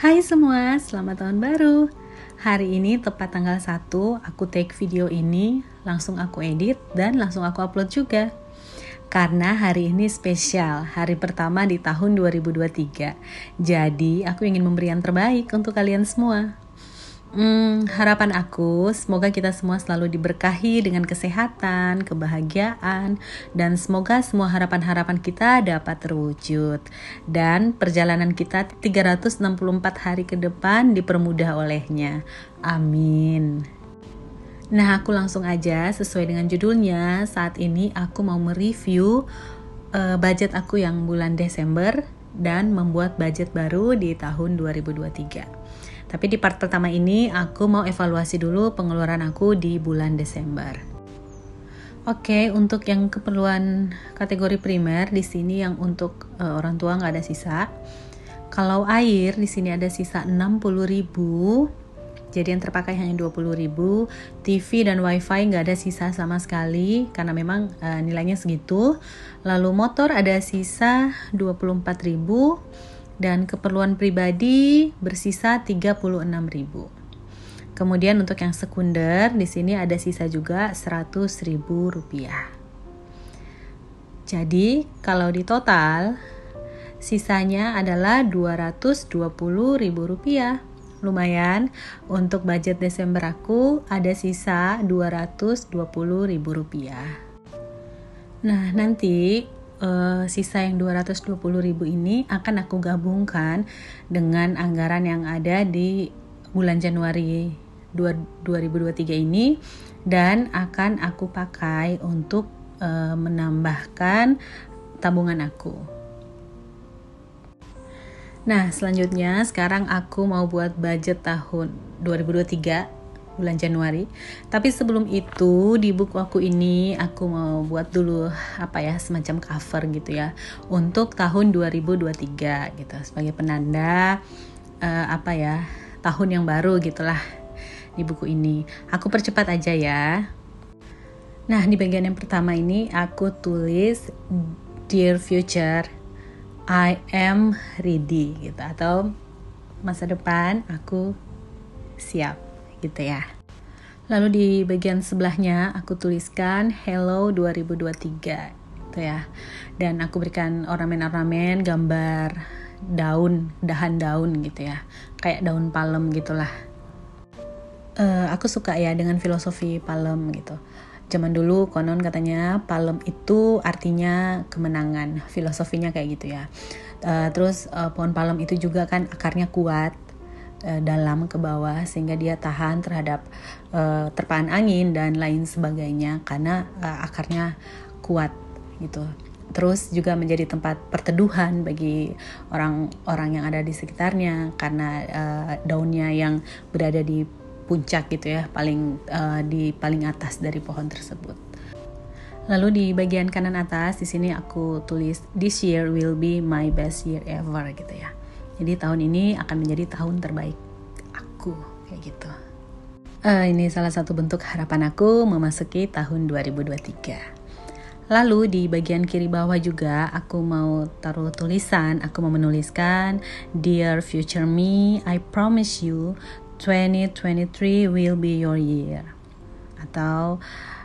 Hai semua, selamat tahun baru. Hari ini tepat tanggal 1, aku take video ini, langsung aku edit dan langsung aku upload juga. Karena hari ini spesial, hari pertama di tahun 2023. Jadi aku ingin memberi yang terbaik untuk kalian semua. Harapan aku, semoga kita semua selalu diberkahi dengan kesehatan, kebahagiaan, dan semoga semua harapan-harapan kita dapat terwujud. Dan perjalanan kita 364 hari ke depan dipermudah olehnya. Amin. Nah, aku langsung aja sesuai dengan judulnya. Saat ini aku mau mereview budget aku yang bulan Desember dan membuat budget baru di tahun 2023. Tapi di part pertama ini aku mau evaluasi dulu pengeluaran aku di bulan Desember. Oke, untuk yang keperluan kategori primer di sini yang untuk orang tua nggak ada sisa. Kalau air di sini ada sisa 60.000. Jadi yang terpakai hanya 20.000. TV dan wifi nggak ada sisa sama sekali karena memang nilainya segitu. Lalu motor ada sisa 24.000. Dan keperluan pribadi bersisa 36.000. Kemudian untuk yang sekunder di sini ada sisa juga 100.000 rupiah. Jadi kalau di total sisanya adalah 220.000 rupiah. Lumayan, untuk budget Desember aku ada sisa 220.000 rupiah. Nah, nanti sisa yang 220.000 ini akan aku gabungkan dengan anggaran yang ada di bulan Januari 2023 ini dan akan aku pakai untuk menambahkan tabungan aku. Nah, selanjutnya sekarang aku mau buat budget tahun 2023 bulan Januari. Tapi sebelum itu di buku aku ini aku mau buat dulu semacam cover gitu ya untuk tahun 2023 gitu sebagai penanda tahun yang baru gitulah di buku ini. Aku percepat aja ya. Nah, di bagian yang pertama ini aku tulis Dear Future, I am ready gitu, atau masa depan aku siap gitu ya. Lalu di bagian sebelahnya aku tuliskan Hello 2023 gitu ya. Dan aku berikan ornamen-ornamen gambar dahan daun gitu ya. Kayak daun palem gitulah. Aku suka ya dengan filosofi palem gitu. Zaman dulu konon katanya palem itu artinya kemenangan. Filosofinya kayak gitu ya. Terus pohon palem itu juga kan akarnya kuat dalam ke bawah sehingga dia tahan terhadap terpaan angin dan lain sebagainya karena akarnya kuat gitu. Terus juga menjadi tempat perteduhan bagi orang-orang yang ada di sekitarnya karena daunnya yang berada di puncak gitu ya, di paling atas dari pohon tersebut. Lalu di bagian kanan atas di sini aku tulis This year will be my best year ever gitu ya. Jadi tahun ini akan menjadi tahun terbaik aku, kayak gitu. Ini salah satu bentuk harapan aku memasuki tahun 2023. Lalu di bagian kiri bawah juga aku mau taruh tulisan, aku mau menuliskan Dear future me, I promise you 2023 will be your year. Atau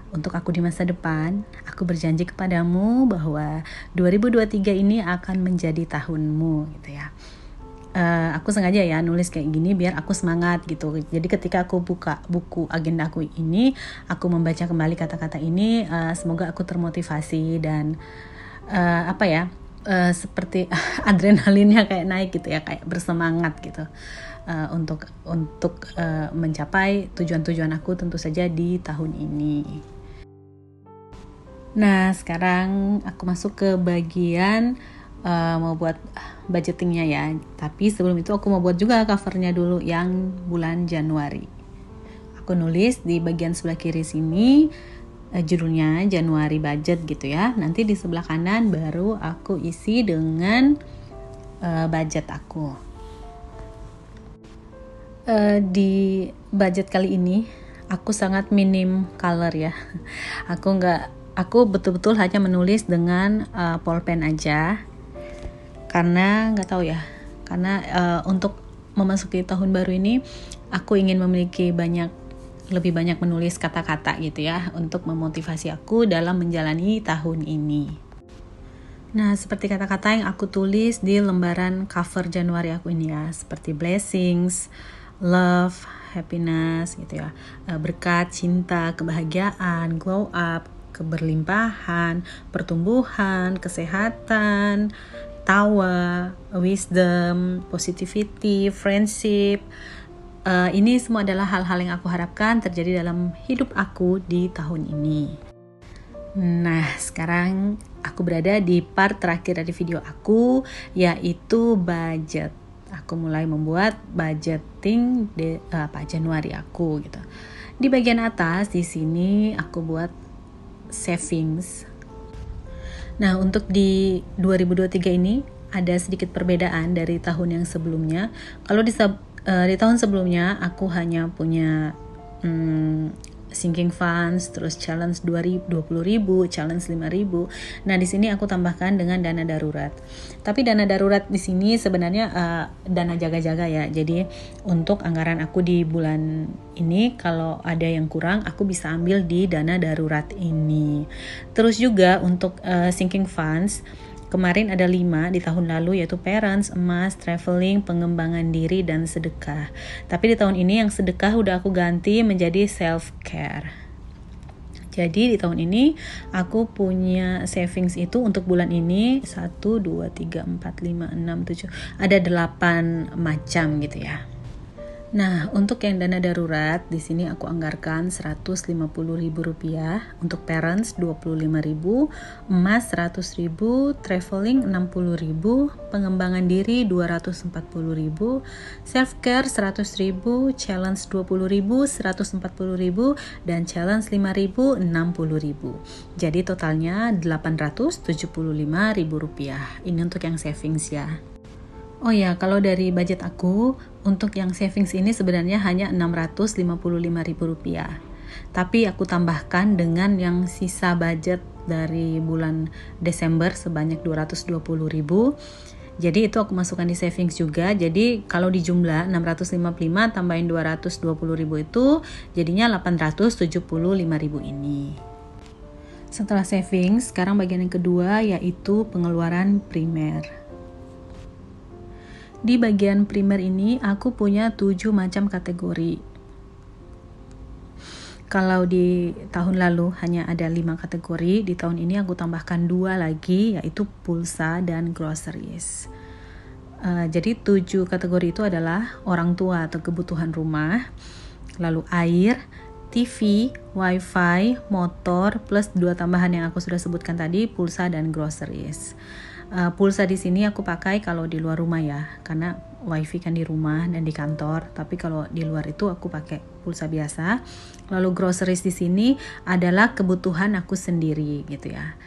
untuk aku di masa depan, aku berjanji kepadamu bahwa 2023 ini akan menjadi tahunmu gitu ya. Aku sengaja ya nulis kayak gini biar aku semangat gitu. Jadi ketika aku buka buku agenda aku ini, aku membaca kembali kata-kata ini, semoga aku termotivasi dan seperti adrenalinnya kayak naik gitu ya, kayak bersemangat gitu untuk mencapai tujuan-tujuan aku tentu saja di tahun ini. Nah, sekarang aku masuk ke bagian mau buat budgetingnya ya. Tapi sebelum itu aku mau buat juga covernya dulu yang bulan Januari. Aku nulis di bagian sebelah kiri sini judulnya Januari budget gitu ya. Nanti di sebelah kanan baru aku isi dengan budget aku. Di budget kali ini aku sangat minim color ya. Aku betul-betul hanya menulis dengan pulpen aja. Karena nggak tahu ya, karena untuk memasuki tahun baru ini aku ingin memiliki lebih banyak menulis kata-kata gitu ya, untuk memotivasi aku dalam menjalani tahun ini. Nah, seperti kata-kata yang aku tulis di lembaran cover Januari aku ini ya, seperti blessings, love, happiness gitu ya, berkat, cinta, kebahagiaan, glow up, keberlimpahan, pertumbuhan, kesehatan, tawa, wisdom, positivity, friendship. Ini semua adalah hal-hal yang aku harapkan terjadi dalam hidup aku di tahun ini. Nah, sekarang aku berada di part terakhir dari video aku, yaitu budget. Aku mulai membuat budgeting Januari aku gitu. Di bagian atas di sini aku buat savings. Nah, untuk di 2023 ini ada sedikit perbedaan dari tahun yang sebelumnya. Kalau di tahun sebelumnya aku hanya punya sinking funds, terus challenge 20.000, challenge 5.000. Nah, di sini aku tambahkan dengan dana darurat. Tapi dana darurat di sini sebenarnya dana jaga-jaga ya. Jadi untuk anggaran aku di bulan ini, kalau ada yang kurang aku bisa ambil di dana darurat ini. Terus juga untuk sinking funds, kemarin ada 5 di tahun lalu, yaitu parents, emas, traveling, pengembangan diri, dan sedekah. Tapi di tahun ini yang sedekah udah aku ganti menjadi self-care. Jadi di tahun ini aku punya savings itu untuk bulan ini 1, 2, 3, 4, 5, 6, 7. Ada 8 macam gitu ya. Nah, untuk yang dana darurat di sini aku anggarkan Rp150.000, untuk parents 25.000, emas 100.000, traveling 60.000, pengembangan diri 240.000, self care 100.000, challenge 20.000, 140.000, dan challenge 5.000, 60.000. Jadi totalnya Rp875.000. Ini untuk yang savings ya. Oh ya, kalau dari budget aku, untuk yang savings ini sebenarnya hanya Rp655.000. Tapi aku tambahkan dengan yang sisa budget dari bulan Desember sebanyak Rp220.000. Jadi itu aku masukkan di savings juga. Jadi kalau dijumlah 655 tambahin 220.000 itu jadinya 875.000 ini. Setelah savings, sekarang bagian yang kedua yaitu pengeluaran primer. Di bagian primer ini aku punya 7 macam kategori. Kalau di tahun lalu hanya ada 5 kategori, di tahun ini aku tambahkan 2 lagi, yaitu pulsa dan groceries. Jadi 7 kategori itu adalah orang tua atau kebutuhan rumah, lalu air, TV, wifi, motor, plus 2 tambahan yang aku sudah sebutkan tadi, pulsa dan groceries. Pulsa di sini aku pakai kalau di luar rumah ya, karena wifi kan di rumah dan di kantor. Tapi kalau di luar itu aku pakai pulsa biasa. Lalu groceries di sini adalah kebutuhan aku sendiri gitu ya,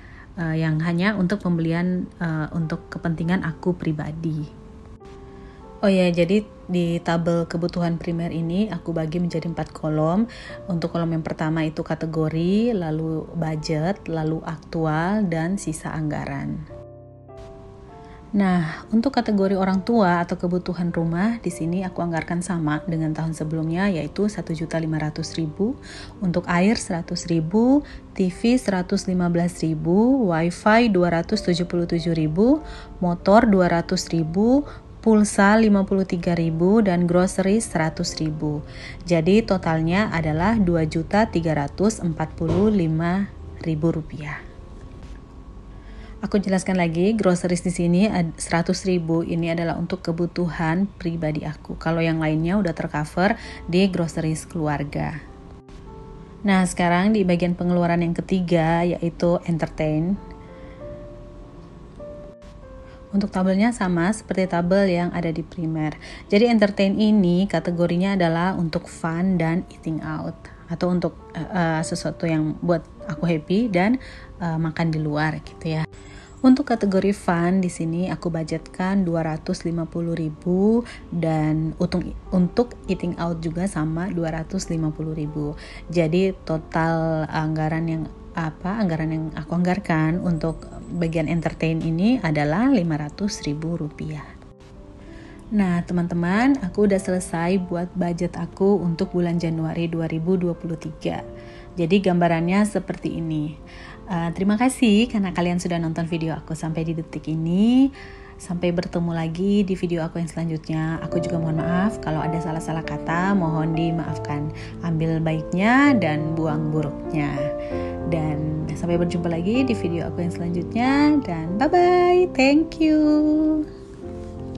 yang hanya untuk pembelian untuk kepentingan aku pribadi. Oh ya, jadi di tabel kebutuhan primer ini aku bagi menjadi 4 kolom. Untuk kolom yang pertama itu kategori, lalu budget, lalu aktual, dan sisa anggaran. Nah, untuk kategori orang tua atau kebutuhan rumah, di sini aku anggarkan sama dengan tahun sebelumnya, yaitu Rp1.500.000, untuk air Rp100.000, TV Rp115.000, wifi Rp277.000, motor Rp200.000, pulsa Rp53.000, dan grocery Rp100.000. Jadi totalnya adalah Rp2.345.000. Aku jelaskan lagi, groceries di sini 100.000 ini adalah untuk kebutuhan pribadi aku. Kalau yang lainnya udah tercover di groceries keluarga. Nah, sekarang di bagian pengeluaran yang ketiga yaitu entertain. Untuk tabelnya sama seperti tabel yang ada di primer. Jadi entertain ini kategorinya adalah untuk fun dan eating out, atau untuk sesuatu yang buat aku happy dan makan di luar gitu ya. Untuk kategori fun di sini aku budgetkan 250.000 dan untuk eating out juga sama 250.000. Jadi total anggaran yang aku anggarkan untuk bagian entertain ini adalah Rp500.000. Nah, teman-teman, aku udah selesai buat budget aku untuk bulan Januari 2023. Jadi gambarannya seperti ini. Terima kasih karena kalian sudah nonton video aku sampai di detik ini. Sampai bertemu lagi di video aku yang selanjutnya. Aku juga mohon maaf kalau ada salah-salah kata, mohon dimaafkan. Ambil baiknya dan buang buruknya. Dan sampai berjumpa lagi di video aku yang selanjutnya. Dan bye-bye, thank you.